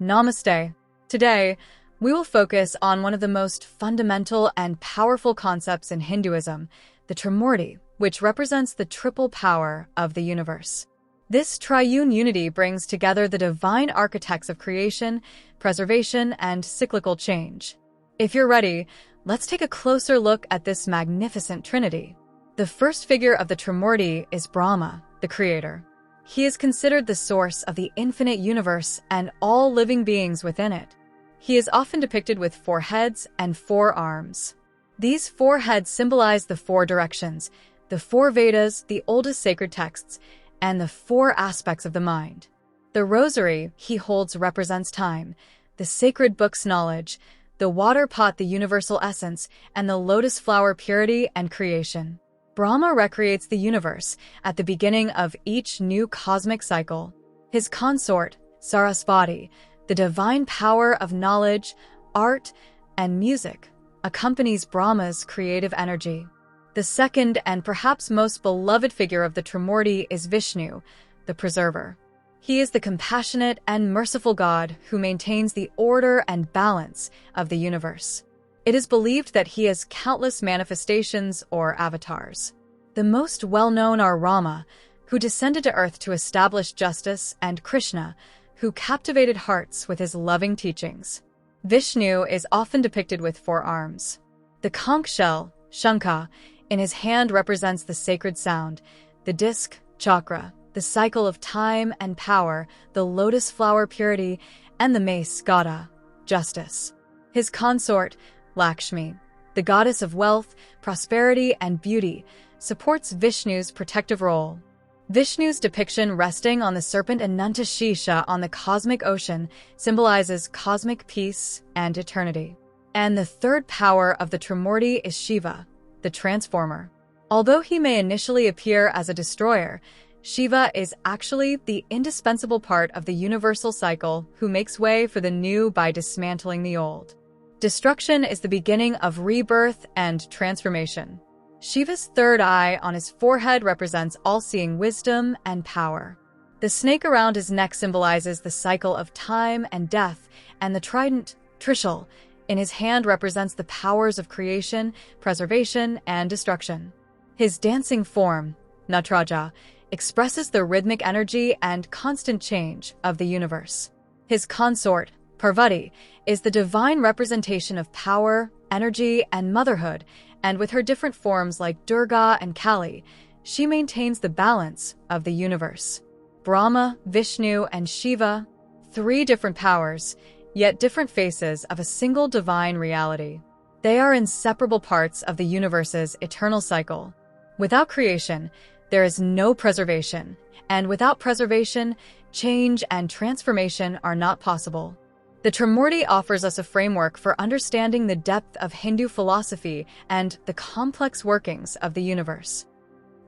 Namaste. Today, we will focus on one of the most fundamental and powerful concepts in Hinduism, the Trimurti, which represents the triple power of the universe. This triune unity brings together the divine architects of creation, preservation, and cyclical change. If you're ready, let's take a closer look at this magnificent trinity. The first figure of the Trimurti is Brahma, the creator. He is considered the source of the infinite universe and all living beings within it. He is often depicted with 4 heads and 4 arms. These 4 heads symbolize the 4 directions, the 4 Vedas, the oldest sacred texts, and the 4 aspects of the mind. The rosary he holds represents time, the sacred book's knowledge, the water pot the universal essence, and the lotus flower purity and creation. Brahma recreates the universe at the beginning of each new cosmic cycle. His consort, Saraswati, the divine power of knowledge, art, and music, accompanies Brahma's creative energy. The second and perhaps most beloved figure of the Trimurti is Vishnu, the preserver. He is the compassionate and merciful God who maintains the order and balance of the universe. It is believed that he has countless manifestations or avatars. The most well-known are Rama, who descended to earth to establish justice, and Krishna, who captivated hearts with his loving teachings. Vishnu is often depicted with 4 arms. The conch shell, Shankha, in his hand represents the sacred sound, the disc, chakra, the cycle of time and power, the lotus flower purity, and the mace, Gada, justice. His consort, Lakshmi, the goddess of wealth, prosperity, and beauty, supports Vishnu's protective role. Vishnu's depiction resting on the serpent Anantashisha on the cosmic ocean symbolizes cosmic peace and eternity. And the third power of the Trimurti is Shiva, the transformer. Although he may initially appear as a destroyer, Shiva is actually the indispensable part of the universal cycle who makes way for the new by dismantling the old. Destruction is the beginning of rebirth and transformation. Shiva's third eye on his forehead represents all-seeing wisdom and power. The snake around his neck symbolizes the cycle of time and death, and the trident, Trishul, in his hand represents the powers of creation, preservation, and destruction. His dancing form, Natraja, expresses the rhythmic energy and constant change of the universe. His consort, Parvati, is the divine representation of power, energy, and motherhood, and with her different forms like Durga and Kali, she maintains the balance of the universe. Brahma, Vishnu, and Shiva, 3 different powers, yet different faces of a single divine reality. They are inseparable parts of the universe's eternal cycle. Without creation, there is no preservation, and without preservation, change and transformation are not possible. The Trimurti offers us a framework for understanding the depth of Hindu philosophy and the complex workings of the universe.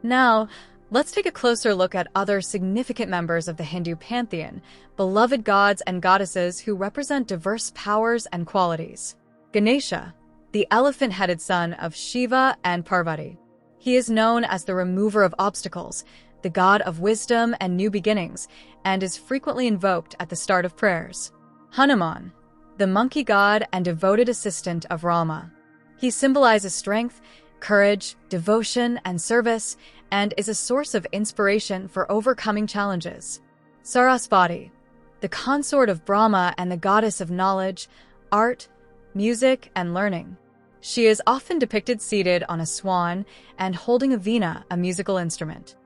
Now, let's take a closer look at other significant members of the Hindu pantheon, beloved gods and goddesses who represent diverse powers and qualities. Ganesha, the elephant-headed son of Shiva and Parvati. He is known as the remover of obstacles, the god of wisdom and new beginnings, and is frequently invoked at the start of prayers. Hanuman, the monkey god and devoted assistant of Rama. He symbolizes strength, courage, devotion, and service, and is a source of inspiration for overcoming challenges. Saraswati, the consort of Brahma and the goddess of knowledge, art, music, and learning. She is often depicted seated on a swan and holding a veena, a musical instrument.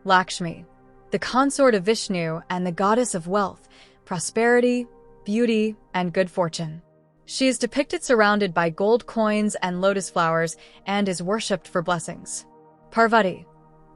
Lakshmi, the consort of Vishnu and the goddess of wealth, prosperity, beauty, and good fortune. She is depicted surrounded by gold coins and lotus flowers and is worshipped for blessings. Parvati,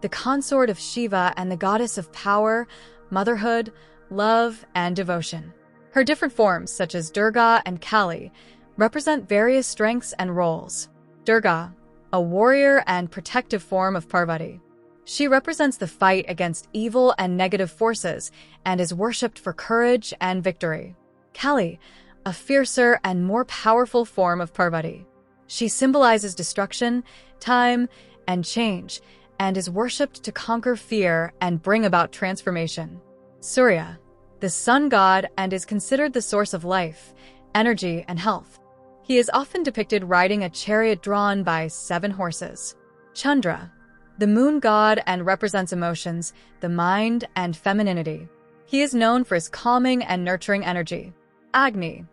the consort of Shiva and the goddess of power, motherhood, love, and devotion. Her different forms, such as Durga and Kali, represent various strengths and roles. Durga, a warrior and protective form of Parvati. She represents the fight against evil and negative forces and is worshipped for courage and victory. Kali, a fiercer and more powerful form of Parvati. She symbolizes destruction, time, and change, and is worshipped to conquer fear and bring about transformation. Surya, the sun god, and is considered the source of life, energy, and health. He is often depicted riding a chariot drawn by 7 horses. Chandra, the moon god, and represents emotions, the mind, and femininity. He is known for his calming and nurturing energy. Agni,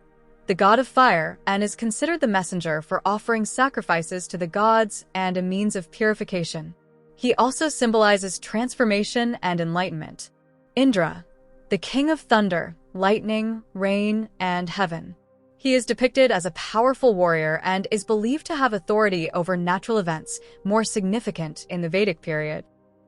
the god of fire, and is considered the messenger for offering sacrifices to the gods and a means of purification. He also symbolizes transformation and enlightenment. Indra, the king of thunder, lightning, rain, and heaven. He is depicted as a powerful warrior and is believed to have authority over natural events, more significant in the Vedic period.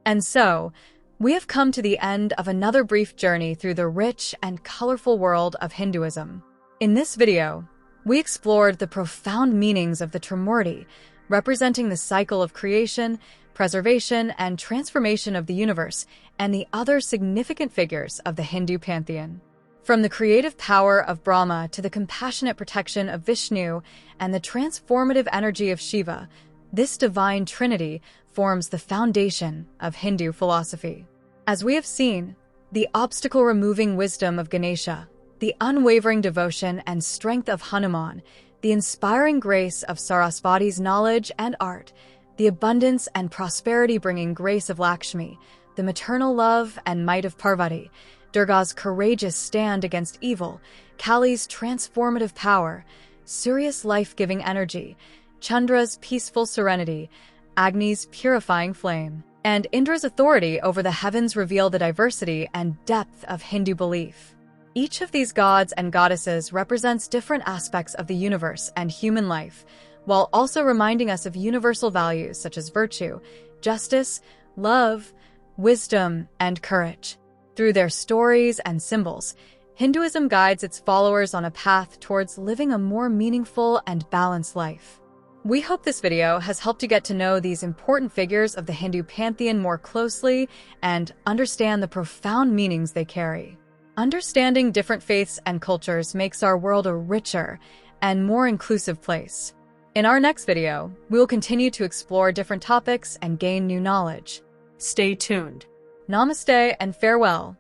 And so, we have come to the end of another brief journey through the rich and colorful world of Hinduism. In this video, we explored the profound meanings of the Trimurti, representing the cycle of creation, preservation, and transformation of the universe, and the other significant figures of the Hindu pantheon. From the creative power of Brahma to the compassionate protection of Vishnu and the transformative energy of Shiva, this divine trinity forms the foundation of Hindu philosophy. As we have seen, the obstacle-removing wisdom of Ganesha, the unwavering devotion and strength of Hanuman, the inspiring grace of Saraswati's knowledge and art, the abundance and prosperity-bringing grace of Lakshmi, the maternal love and might of Parvati, Durga's courageous stand against evil, Kali's transformative power, Surya's life-giving energy, Chandra's peaceful serenity, Agni's purifying flame, and Indra's authority over the heavens reveal the diversity and depth of Hindu belief. Each of these gods and goddesses represents different aspects of the universe and human life, while also reminding us of universal values such as virtue, justice, love, wisdom, and courage. Through their stories and symbols, Hinduism guides its followers on a path towards living a more meaningful and balanced life. We hope this video has helped you get to know these important figures of the Hindu pantheon more closely and understand the profound meanings they carry. Understanding different faiths and cultures makes our world a richer and more inclusive place. In our next video, we will continue to explore different topics and gain new knowledge. Stay tuned. Namaste and farewell.